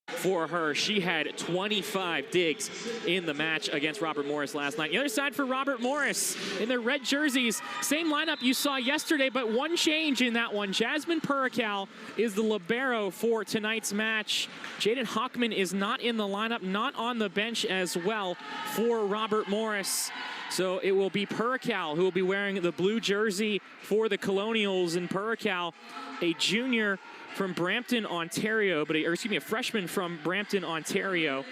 for her. She had 25 digs in the match against Robert Morris last night. The other side for Robert Morris in their red jerseys. Same lineup you saw yesterday, but one change in that one. Jasmine Puracal is the libero for tonight's match. Jaden Hockman is not in the lineup, not on the bench as well for Robert Morris. So it will be Puracal who will be wearing the blue jersey for the Colonials. And Puracal, a junior from Brampton, Ontario, a freshman from Brampton, Ontario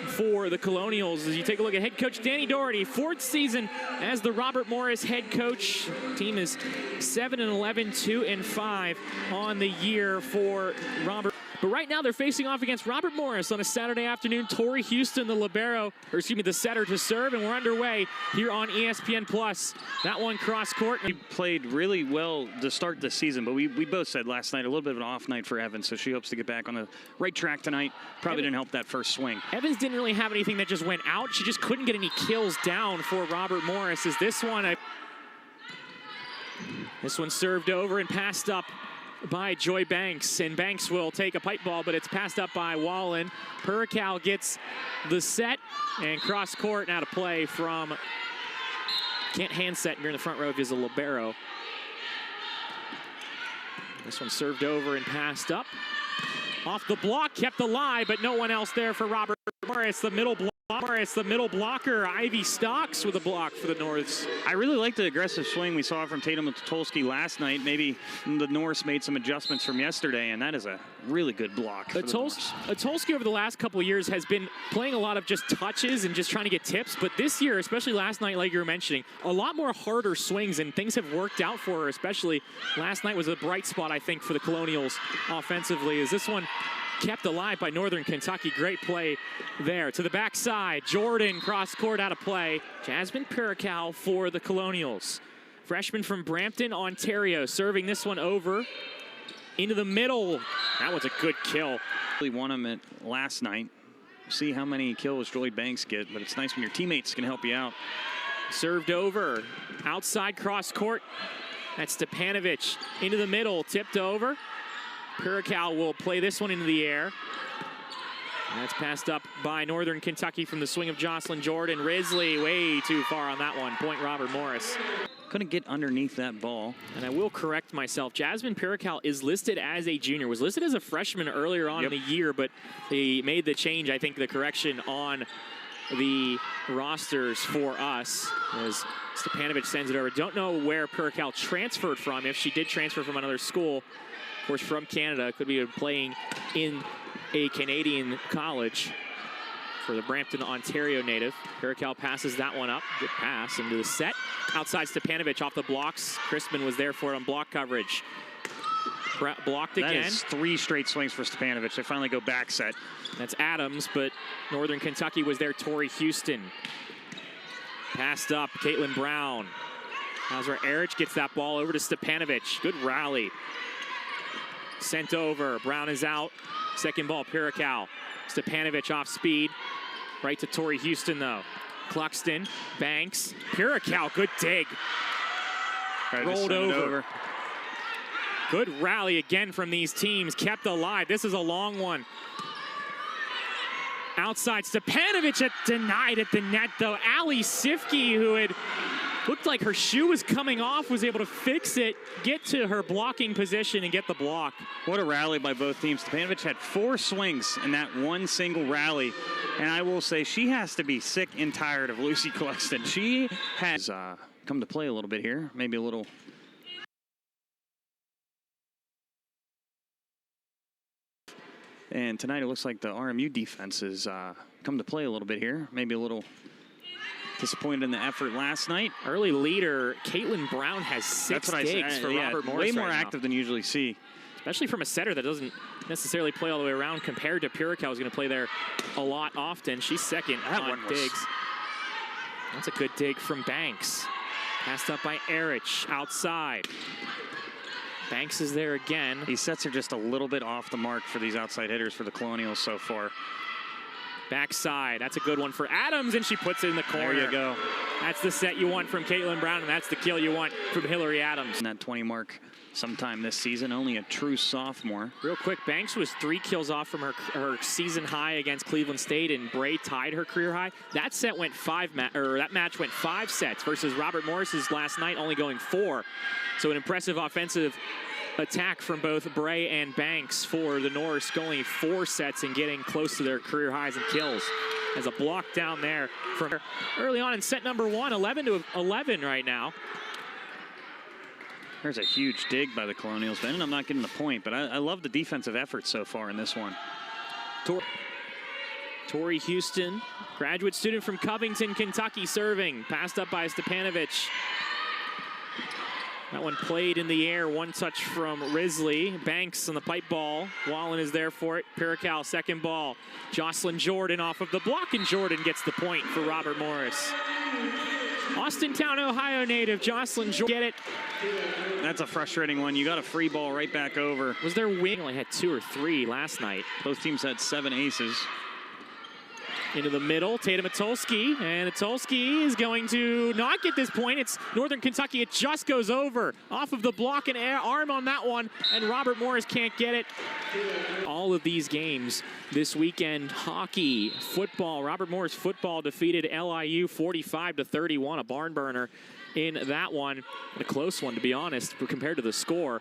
for the Colonials. As you take a look at head coach Danny Doherty, 4th season as the Robert Morris head coach. Team is 7-11, 2-5 on the year for Robert. But right now they're facing off against Robert Morris on a Saturday afternoon. Tori Houston, the setter to serve, and we're underway here on ESPN+. That one cross court. He played really well to start the season, but we both said last night a little bit of an off night for Evans, so she hopes to get back on the right track tonight. Probably didn't help that first swing. Evans didn't really have anything that just went out. She just couldn't get any kills down for Robert Morris. Is this one served over and passed up by Joy Banks, and Banks will take a pipe ball, but it's passed up by Wallen. Puracal gets the set, and cross court and out of play from Kent Handset here in the front row is a libero. This one served over and passed up. Off the block, kept alive, but no one else there for Robert Morris. The middle blocker, Ivy Stocks with a block for the Norths. I really like the aggressive swing we saw from Tatum and Totolski last night. Maybe the Norths made some adjustments from yesterday, and that is a really good block. Totolski over the last couple of years has been playing a lot of just touches and just trying to get tips, but this year, especially last night, like you were mentioning, a lot more harder swings, and things have worked out for her, especially last night was a bright spot, I think, for the Colonials offensively, as this one kept alive by Northern Kentucky. Great play there. To the backside, Jordan cross court out of play. Jasmine Puracal for the Colonials. Freshman from Brampton, Ontario, serving this one over into the middle. That was a good kill. We won them at last night. See how many kills Joy Banks get, but it's nice when your teammates can help you out. Served over, outside cross court. That's Stepanovic into the middle, tipped over. Puracal will play this one into the air. That's passed up by Northern Kentucky from the swing of Jocelyn Jordan. Risley way too far on that one. Point Robert Morris. Couldn't get underneath that ball. And I will correct myself. Jasmine Puracal is listed as a junior. Was listed as a freshman earlier on in the year, but they made the change, I think, the correction on the rosters for us as Stepanovic sends it over. Don't know where Puracal transferred from, if she did transfer from another school. Of course, from Canada, could be playing in a Canadian college for the Brampton, Ontario native. Puracal passes that one up. Good pass into the set. Outside Stepanovic off the blocks. Crispin was there for it on block coverage. Blocked again. That is 3 straight swings for Stepanovic. They finally go back set. That's Adams, but Northern Kentucky was there. Tori Houston. Passed up. Caitlin Brown. Hauser Erich gets that ball over to Stepanovic. Good rally. Sent over. Brown is out. Second ball, Puracal. Stepanovic off speed. Right to Tori Houston, though. Cluxton, Banks, Puracal, good dig. Rolled over. Good rally again from these teams. Kept alive. This is a long one. Outside, Stepanovic denied at the net, though. Ali Sifke, who had looked like her shoe was coming off, was able to fix it, get to her blocking position, and get the block. What a rally by both teams. Stepanovic had 4 swings in that one single rally. And I will say she has to be sick and tired of Lucy Cluxton. She has come to play a little bit here, maybe a little. And tonight it looks like the RMU defense has come to play a little bit here, maybe a little disappointed in the effort last night. Early leader, Caitlin Brown has 6 digs for Robert Morris. Way more active than you usually see. Especially from a setter that doesn't necessarily play all the way around compared to Puracal, who's going to play there a lot often. She's second on digs. That's a good dig from Banks. Passed up by Erich outside. Banks is there again. These sets are just a little bit off the mark for these outside hitters for the Colonials so far. Backside, that's a good one for Adams, and she puts it in the corner. There you go. That's the set you want from Caitlin Brown, and that's the kill you want from Hillary Adams. In that 20 mark sometime this season, only a true sophomore. Real quick, Banks was 3 kills off from her season high against Cleveland State, and Bray tied her career high. That set went that match went 5 sets versus Robert Morris's last night only going 4. So an impressive offensive attack from both Bray and Banks for the Norse, going 4 sets and getting close to their career highs in kills. As a block down there from early on in set number 1, 11-11 right now. There's a huge dig by the Colonials, Ben, and I'm not getting the point, but I love the defensive effort so far in this one. Tori Houston, graduate student from Covington, Kentucky, serving. Passed up by Stepanovic. That one played in the air, 1 touch from Risley. Banks on the pipe ball. Wallen is there for it. Piracal, second ball. Jocelyn Jordan off of the block, and Jordan gets the point for Robert Morris. Austintown, Ohio native Jocelyn Jordan. Get it. That's a frustrating one. You got a free ball right back over. Was their wing? Only had 2 or 3 last night. Both teams had 7 aces. Into the middle, Tatum Atolsky, and Atolsky is going to not get this point. It's Northern Kentucky. It just goes over off of the block and arm on that one, and Robert Morris can't get it. All of these games this weekend, hockey, football. Robert Morris football defeated LIU 45-31, a barn burner in that one. A close one, to be honest, compared to the score.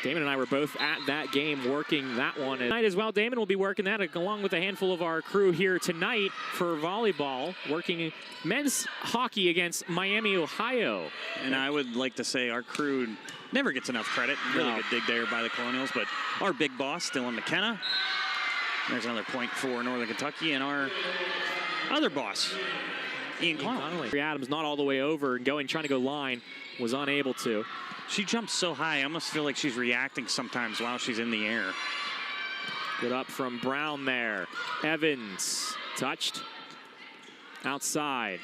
Damon and I were both at that game working that one tonight as well. Damon will be working that along with a handful of our crew here tonight for volleyball, working men's hockey against Miami, Ohio. And I would like to say our crew never gets enough credit. Really good dig there by the Colonials, but our big boss, Dylan McKenna. There's another point for Northern Kentucky, and our other boss, Ian Connolly. Adams not all the way over and trying to go line, was unable to. She jumps so high, I almost feel like she's reacting sometimes while she's in the air. Good up from Brown there. Evans touched. Outside.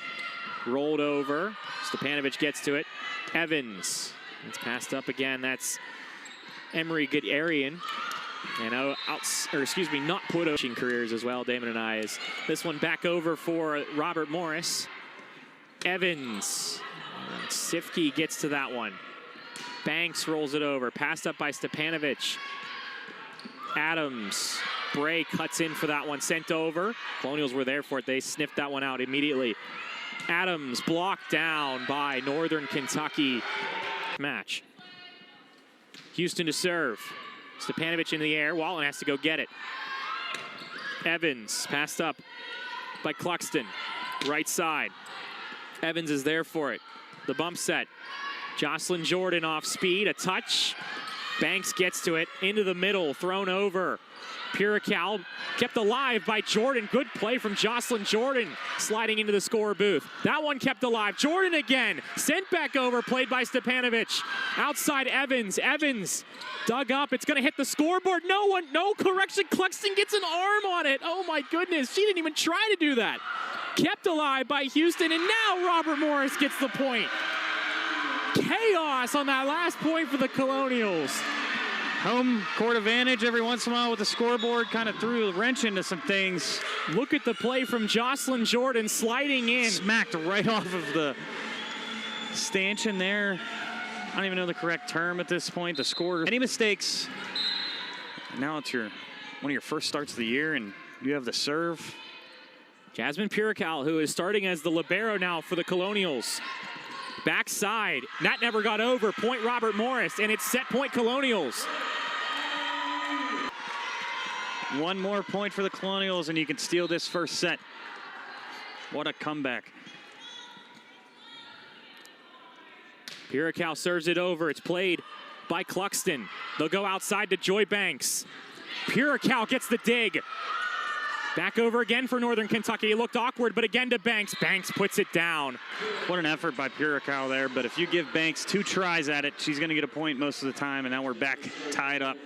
Rolled over. Stepanovic gets to it. Evans. It's passed up again. That's Emery Guderian. And not put careers as well, Damon and I. This one back over for Robert Morris. Evans. Sifke gets to that one. Banks rolls it over. Passed up by Stepanovic. Adams. Bray cuts in for that one. Sent over. Colonials were there for it. They sniffed that one out immediately. Adams blocked down by Northern Kentucky. Match. Houston to serve. Stepanovic in the air. Wallen has to go get it. Evans passed up by Cluxton. Right side. Evans is there for it. The bump set. Jocelyn Jordan off speed, a touch. Banks gets to it, into the middle, thrown over. Piracal kept alive by Jordan. Good play from Jocelyn Jordan, sliding into the score booth. That one kept alive. Jordan again, sent back over, played by Stepanovic. Outside Evans. Evans dug up. It's going to hit the scoreboard. No correction. Cluxton gets an arm on it. Oh my goodness, she didn't even try to do that. Kept alive by Houston, and now Robert Morris gets the point. Chaos on that last point for the Colonials. Home court advantage every once in a while with the scoreboard, kind of threw a wrench into some things. Look at the play from Jocelyn Jordan sliding in. Smacked right off of the stanchion there. I don't even know the correct term at this point. The score. Any mistakes? Now it's one of your first starts of the year, and you have the serve. Jasmine Piracal, who is starting as the libero now for the Colonials. Backside, that never got over. Point Robert Morris, and it's set point Colonials. One more point for the Colonials, and you can steal this first set. What a comeback. Piracal serves it over. It's played by Cluxton. They'll go outside to Joy Banks. Piracal gets the dig. Back over again for Northern Kentucky. It looked awkward, but again to Banks. Banks puts it down. What an effort by Piracal there, but if you give Banks 2 tries at it, she's going to get a point most of the time, and now we're back tied up.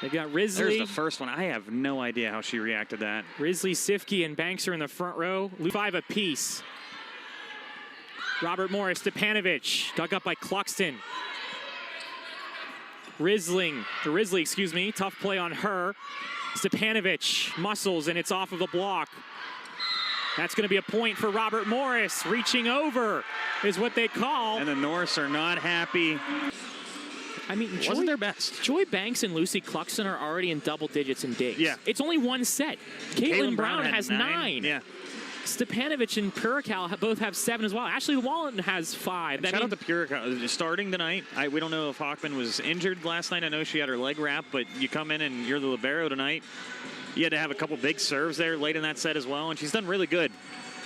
They've got Risley. There's the first one. I have no idea how she reacted to that. Risley, Sifke, and Banks are in the front row. 5 apiece. Robert Morris, Stepanovic, dug up by Cluxton. Risley, tough play on her. Stepanovic muscles, and it's off of the block. That's going to be a point for Robert Morris. Reaching over is what they call. And the Norse are not happy. I mean, Wasn't their best. Joy Banks and Lucy Cluxton are already in double digits in digs. Yeah. It's only one set. Caitlin Brown has 9. Yeah. Stepanovic and Purical both have 7 as well. Ashley Wallen has 5. Shout out to Purical. Starting tonight, we don't know if Hockman was injured last night. I know she had her leg wrapped, but you come in and you're the libero tonight. You had to have a couple big serves there late in that set as well, and she's done really good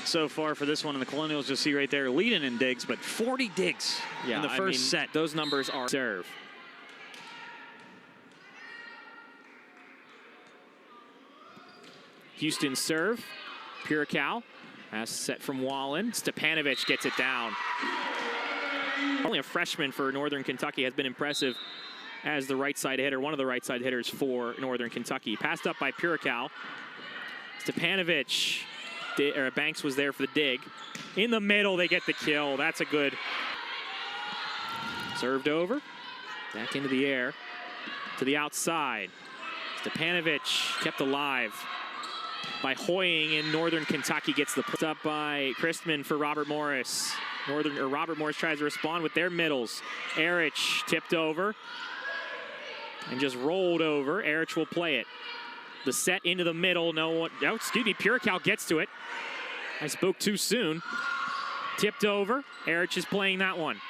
so far for this one. And the Colonials, you'll see right there, leading in digs, but 40 digs in the first set. Those numbers are serve. Houston serve. Purical has set from Wallen. Stepanovic gets it down. Only a freshman for Northern Kentucky has been impressive as the right side hitter, one of the right side hitters for Northern Kentucky. Passed up by Purical. Stepanovic, Banks was there for the dig. In the middle, they get the kill. That's a good. Served over. Back into the air. To the outside. Stepanovic kept alive by Hoying, in Northern Kentucky gets the up by Christman for Robert Morris. Robert Morris tries to respond with their middles. Erich tipped over and just rolled over. Erich will play it. The set into the middle. No one. Oh, excuse me. Purical gets to it. I spoke too soon. Tipped over. Erich is playing that one.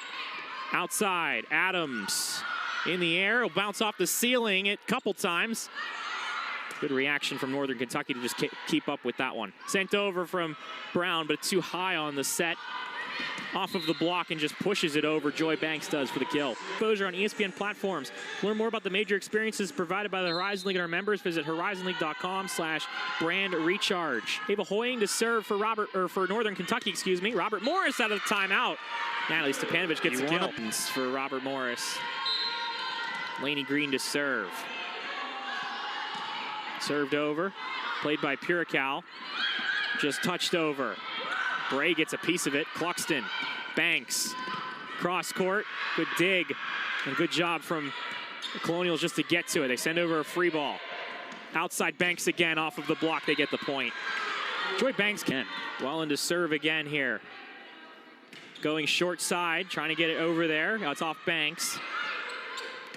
Outside. Adams in the air. Will bounce off the ceiling a couple times. Good reaction from Northern Kentucky to just keep up with that one. Sent over from Brown, but too high on the set. Off of the block and just pushes it over. Joy Banks does for the kill. Exposure on ESPN platforms. Learn more about the major experiences provided by the Horizon League and our members. Visit horizonleague.com/brand recharge. Ava Hoying to serve for Northern Kentucky, excuse me. Robert Morris out of the timeout. Natalie Stepanovic gets the kill for Robert Morris. Laney Green to serve. Served over, played by Purical. Just touched over. Bray gets a piece of it. Cluxton, Banks, cross court, good dig, and good job from the Colonials just to get to it. They send over a free ball. Outside Banks again, off of the block, they get the point. Joy Banks can. Wallen to serve again here. Going short side, trying to get it over there. Now it's off Banks.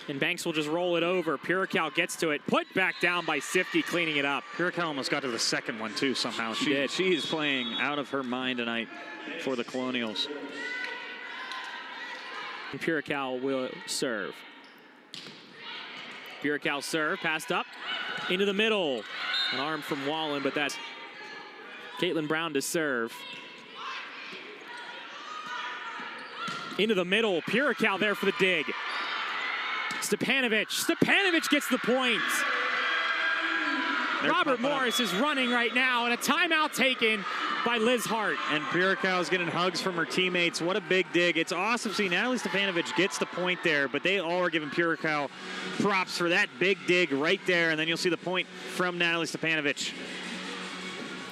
And Banks will just roll it over. Purical gets to it. Put back down by Sifke, cleaning it up. Purical almost got to the second one, too, somehow. She did. She is playing out of her mind tonight for the Colonials. And Purical will serve. Purical serve, passed up. Into the middle. An arm from Wallen, but that's Caitlin Brown to serve. Into the middle. Purical there for the dig. Stepanovic gets the point. Robert Morris is running right now, and a timeout taken by Liz Hart. And Purical is getting hugs from her teammates. What a big dig. It's awesome to see Natalie Stepanovic gets the point there, but they all are giving Purical props for that big dig right there, and then you'll see the point from Natalie Stepanovic.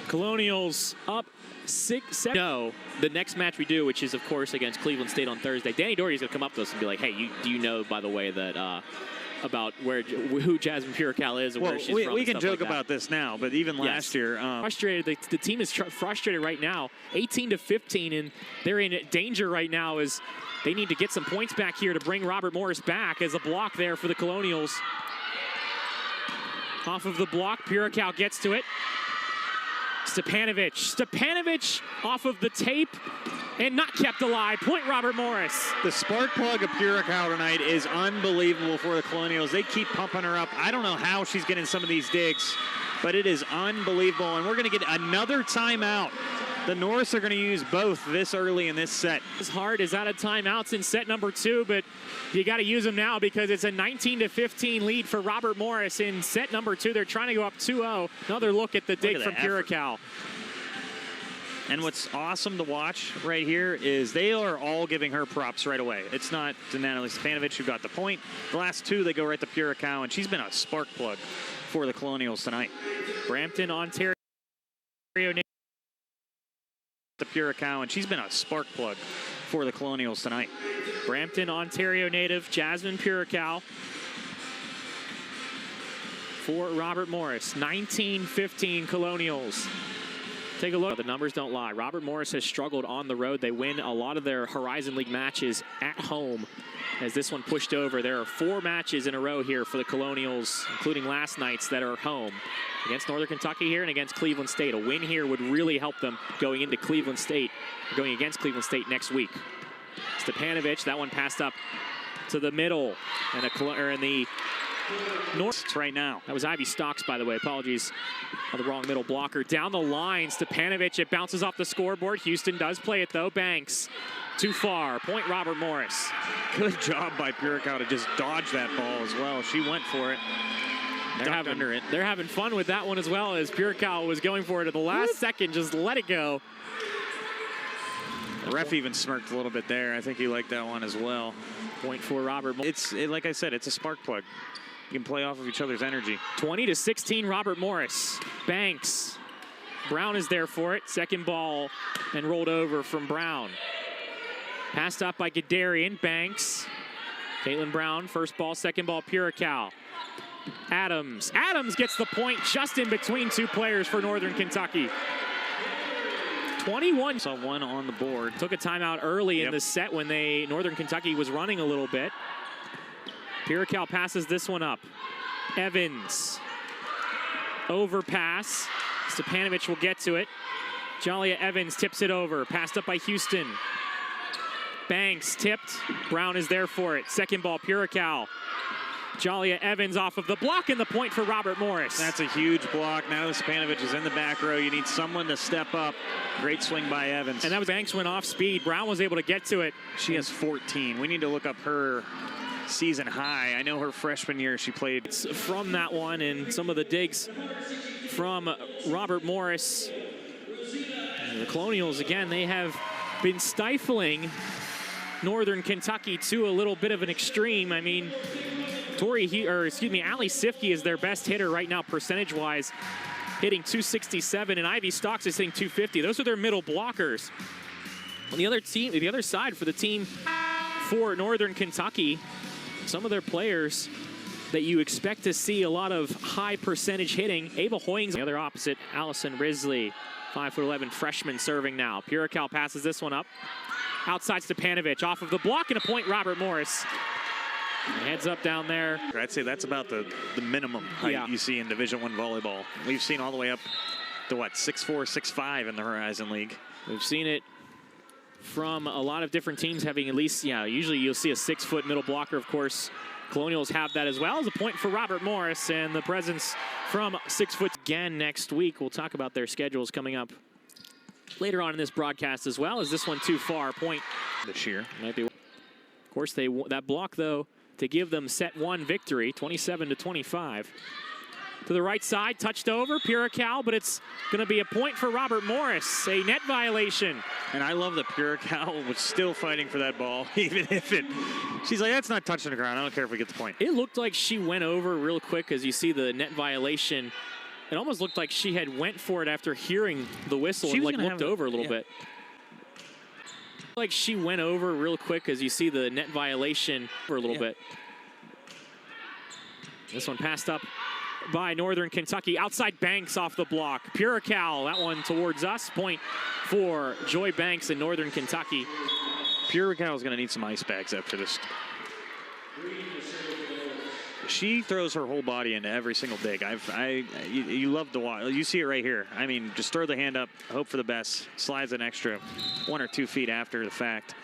Colonials up 6-7. No, the next match we do, which is, of course, against Cleveland State on Thursday, Danny Doherty's going to come up to us and be like, hey, do you know, by the way, that about who Jasmine Purical is and where she's from? We can joke about this now, but even last year. Frustrated. The team is frustrated right now, 18-15, and they're in danger right now as they need to get some points back here to bring Robert Morris back as a block there for the Colonials. Off of the block, Purical gets to it. Stepanovic off of the tape and not kept alive. Point Robert Morris. The spark plug of Purical tonight is unbelievable for the Colonials. They keep pumping her up. I don't know how she's getting some of these digs, but it is unbelievable. And we're going to get another timeout. The Norse are going to use both this early in this set. Hart is out of timeouts in set number 2, but you got to use them now because it's a 19-15 lead for Robert Morris in set number 2. They're trying to go up 2-0. Another look at the dig from Purical. And what's awesome to watch right here is they are all giving her props right away. It's not to Natalie Stepanovic who got the point. The last 2, they go right to Purical, and she's been a spark plug for the Colonials tonight. Brampton, Ontario. The Purical, and she's been a spark plug for the Colonials tonight. Brampton, Ontario native Jasmine Purical for Robert Morris. 19-15 Colonials. Take a look. The numbers don't lie. Robert Morris has struggled on the road. They win a lot of their Horizon League matches at home. As this one pushed over, there are 4 matches in a row here for the Colonials, including last night's, that are home. Against Northern Kentucky here and against Cleveland State. A win here would really help them going into Cleveland State, going against Cleveland State next week. Stepanovic, that one passed up to the middle, and in the north right now. That was Ivy Stocks, by the way. Apologies on the wrong middle blocker. Down the line, Stepanovic, it bounces off the scoreboard. Houston does play it, though. Banks, too far. Point Robert Morris. Good job by Puricow to just dodge that ball as well. She went for it. They're having fun with that one as well, as Puricow was going for it at the last second, just let it go. The ref even smirked a little bit there. I think he liked that one as well. Point for Robert Morris. Like I said, it's a spark plug. You can play off of each other's energy. 20-16 Robert Morris. Banks. Brown is there for it. Second ball and rolled over from Brown. Passed up by Gadarian. Banks. Caitlin Brown, first ball, second ball, Puricow. Adams. Adams gets the point just in between 2 players for Northern Kentucky. 21. Saw one on the board. Took a timeout early in the set when Northern Kentucky was running a little bit. Puricow passes this one up. Evans. Overpass. Stepanovic will get to it. Jalia Evans tips it over. Passed up by Houston. Banks tipped. Brown is there for it. Second ball, Puricow. Jalia Evans off of the block, and the point for Robert Morris. That's a huge block. Now Stepanovic is in the back row. You need someone to step up. Great swing by Evans. And that was Banks went off speed. Brown was able to get to it. She has 14. We need to look up her season high. I know her freshman year she played. It's from that one, and some of the digs from Robert Morris. And the Colonials, again, they have been stifling Northern Kentucky to a little bit of an extreme. I mean, Ali Sifke is their best hitter right now, percentage-wise, hitting 267, and Ivy Stocks is hitting 250. Those are their middle blockers. On the other side for the team for Northern Kentucky, some of their players that you expect to see a lot of high percentage hitting. Ava Hoyings, the other opposite, Allison Risley, 5'11" freshman serving now. Puricow passes this one up. Outside Stepanovic, off of the block, and a point Robert Morris. Heads up down there. I'd say that's about the minimum height you see in Division I volleyball. We've seen all the way up to, what, 6'4", 6'5" in the Horizon League. We've seen it from a lot of different teams having at least, usually you'll see a 6-foot middle blocker, of course. Colonials have that as well. As a point for Robert Morris, and the presence from 6 foot again next week. We'll talk about their schedules coming up later on in this broadcast as well. Is this one too far? Point this year. Might be. Of course, that block, though, to give them set 1 victory, 27-25. To the right side, touched over, Puricow, but it's going to be a point for Robert Morris, a net violation. And I love that Puricow was still fighting for that ball, even if she's like, that's not touching the ground. I don't care if we get the point. It looked like she went over real quick as you see the net violation. It almost looked like she had went for it after hearing the whistle and looked over a little bit. Like she went over real quick as you see the net violation for a little bit. This one passed up by Northern Kentucky. Outside Banks off the block. Puricow, that one towards us. Point for Joy Banks in Northern Kentucky. Puricow is going to need some ice bags after this. She throws her whole body into every single dig. You love to watch. You see it right here. I mean, just throw the hand up, hope for the best. Slides an extra 1 or 2 feet after the fact.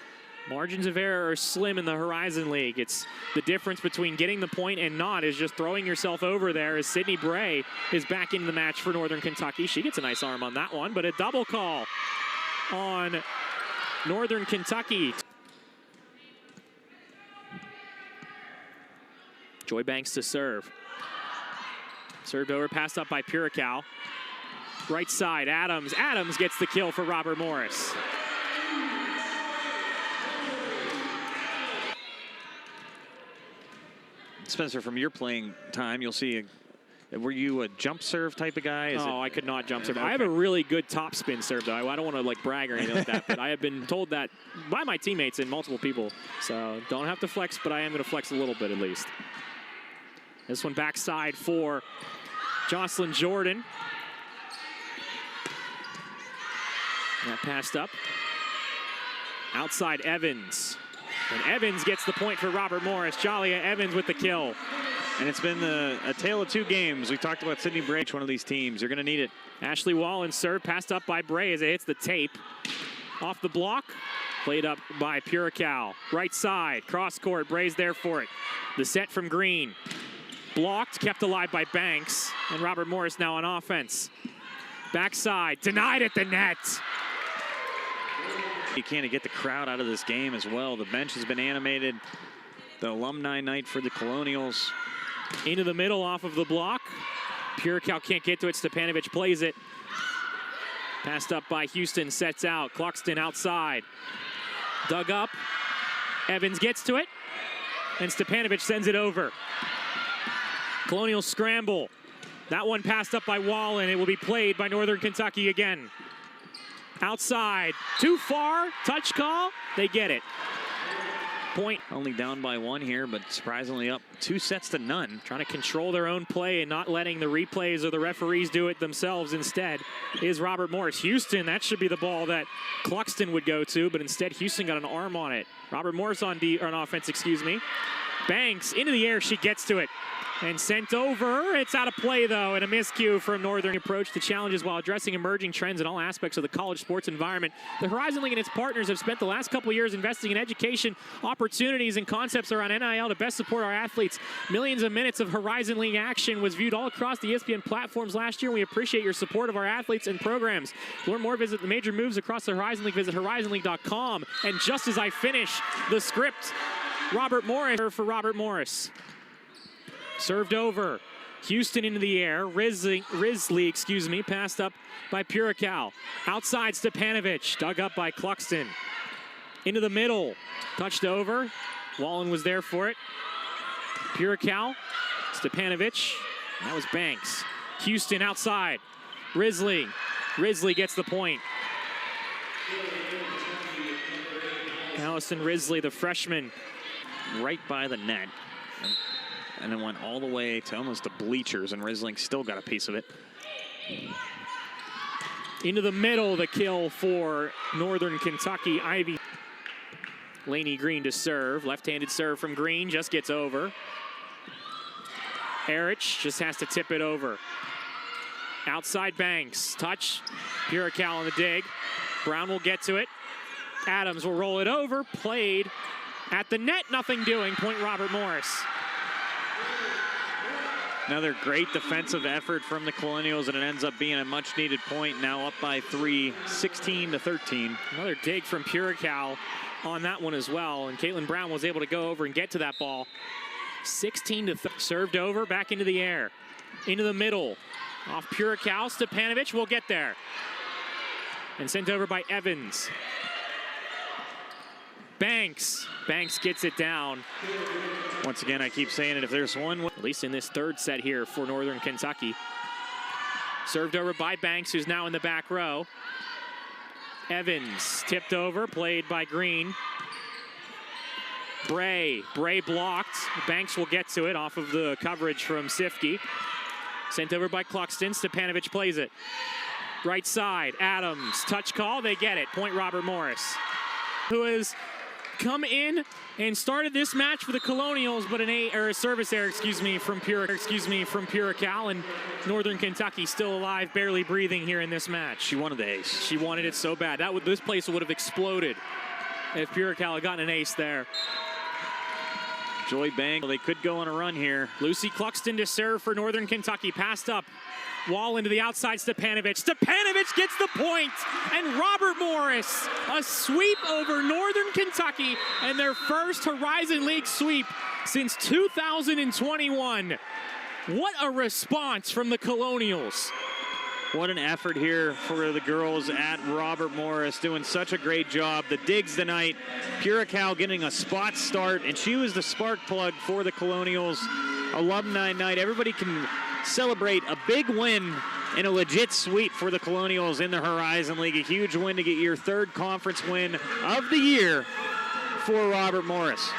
Margins of error are slim in the Horizon League. It's the difference between getting the point and not is just throwing yourself over there, as Sydney Bray is back into the match for Northern Kentucky. She gets a nice arm on that one, but a double call on Northern Kentucky. Joy Banks to serve. Served over, passed up by Puricow. Right side, Adams. Adams gets the kill for Robert Morris. Spencer, from your playing time, you'll see, were you a jump serve type of guy? I could not jump serve. Okay. I have a really good top spin serve, though. I don't want to brag or anything like that, but I have been told that by my teammates and multiple people. So don't have to flex, but I am going to flex a little bit at least. This one backside for Jocelyn Jordan. That passed up. Outside Evans. And Evans gets the point for Robert Morris. Jalia Evans with the kill. And it's been a tale of two games. We talked about Sydney Bray, one of these teams. You're going to need it. Ashley Wallen served, passed up by Bray as it hits the tape. Off the block, played up by Purical. Right side, cross court, Bray's there for it. The set from Green. Blocked, kept alive by Banks. And Robert Morris now on offense. Backside, denied at the net. You can't get the crowd out of this game as well. The bench has been animated. The alumni night for the Colonials. Into the middle off of the block. Purical can't get to it. Stepanovic plays it. Passed up by Houston, sets out. Cluxton outside. Dug up. Evans gets to it. And Stepanovic sends it over. Colonials scramble. That one passed up by Wallen. It will be played by Northern Kentucky again. Outside. Too far. Touch call. They get it. Point. Only down by one here, but surprisingly up 2-0. Trying to control their own play and not letting the replays or the referees do it themselves instead is Robert Morris. Houston, that should be the ball that Cluxton would go to, but instead Houston got an arm on it. Robert Morris on offense, excuse me. Banks into the air, she gets to it. And sent over. It's out of play, though, and a miscue from Northern. Approach to challenges while addressing emerging trends in all aspects of the college sports environment. The Horizon League and its partners have spent the last couple of years investing in education, opportunities, and concepts around NIL to best support our athletes. Millions of minutes of Horizon League action was viewed all across the ESPN platforms last year. We appreciate your support of our athletes and programs. To learn more, visit the major moves across the Horizon League. Visit horizonleague.com. And just as I finish the script, Robert Morris for Robert Morris. Served over. Houston into the air. Risley, passed up by Purical. Outside Stepanovic, dug up by Cluxton. Into the middle, touched over. Wallen was there for it. Purical, Stepanovic, that was Banks. Houston outside. Risley gets the point. Allison Risley, the freshman. Right by the net. And it went all the way to almost the bleachers, and Risling still got a piece of it. Into the middle, the kill for Northern Kentucky. Ivy. Laney Green to serve. Left-handed serve from Green, just gets over. Erich just has to tip it over. Outside Banks, touch. Purical on the dig. Brown will get to it. Adams will roll it over. Played at the net, nothing doing. Point Robert Morris. Another great defensive effort from the Colonials, and it ends up being a much-needed point. Now up by 3, 16-13. Another dig from Purical on that one as well, and Caitlin Brown was able to go over and get to that ball. 16-13. Served over, back into the air. Into the middle. Off Purical. Stepanovic will get there. And sent over by Evans. Banks gets it down. Once again, I keep saying it, if there's one... At least in this third set here for Northern Kentucky. Served over by Banks, who's now in the back row. Evans tipped over, played by Green. Bray blocked. Banks will get to it off of the coverage from Sifke. Sent over by Cluxton. Stepanovic plays it. Right side, Adams, touch call, they get it. Point Robert Morris, who has come in and started this match for the Colonials, but a service error, from Purical, and Northern Kentucky still alive, barely breathing here in this match. She wanted the ace. She wanted it so bad. This place would have exploded if Purical had gotten an ace there. Joy Bang, they could go on a run here. Lucy Cluxton to serve for Northern Kentucky, passed up. Wall into the outside, Stepanovic. Stepanovic gets the point, and Robert Morris, a sweep over Northern Kentucky, and their first Horizon League sweep since 2021. What a response from the Colonials. What an effort here for the girls at Robert Morris, doing such a great job. The digs tonight, Purical getting a spot start, and she was the spark plug for the Colonials. Alumni night, everybody can celebrate a big win and a legit sweep for the Colonials in the Horizon League. A huge win to get your third conference win of the year for Robert Morris.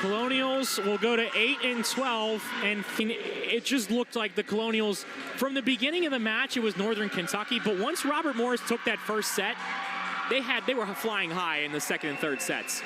Colonials will go to 8-12, and it just looked like the Colonials, from the beginning of the match, it was Northern Kentucky, but once Robert Morris took that first set, they were flying high in the second and third sets.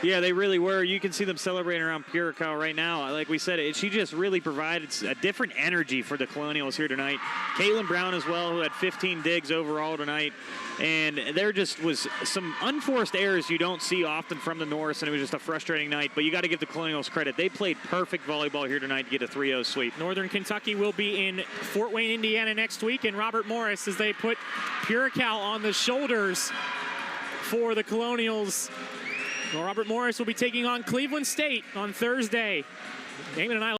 Yeah, they really were. You can see them celebrating around Purical right now. Like we said, she just really provided a different energy for the Colonials here tonight. Caitlin Brown as well, who had 15 digs overall tonight. And there just was some unforced errors you don't see often from the Norse, and it was just a frustrating night. But you got to give the Colonials credit. They played perfect volleyball here tonight to get a 3-0 sweep. Northern Kentucky will be in Fort Wayne, Indiana next week, and Robert Morris, as they put Purical on the shoulders for the Colonials. Well, Robert Morris will be taking on Cleveland State on Thursday. Damon and I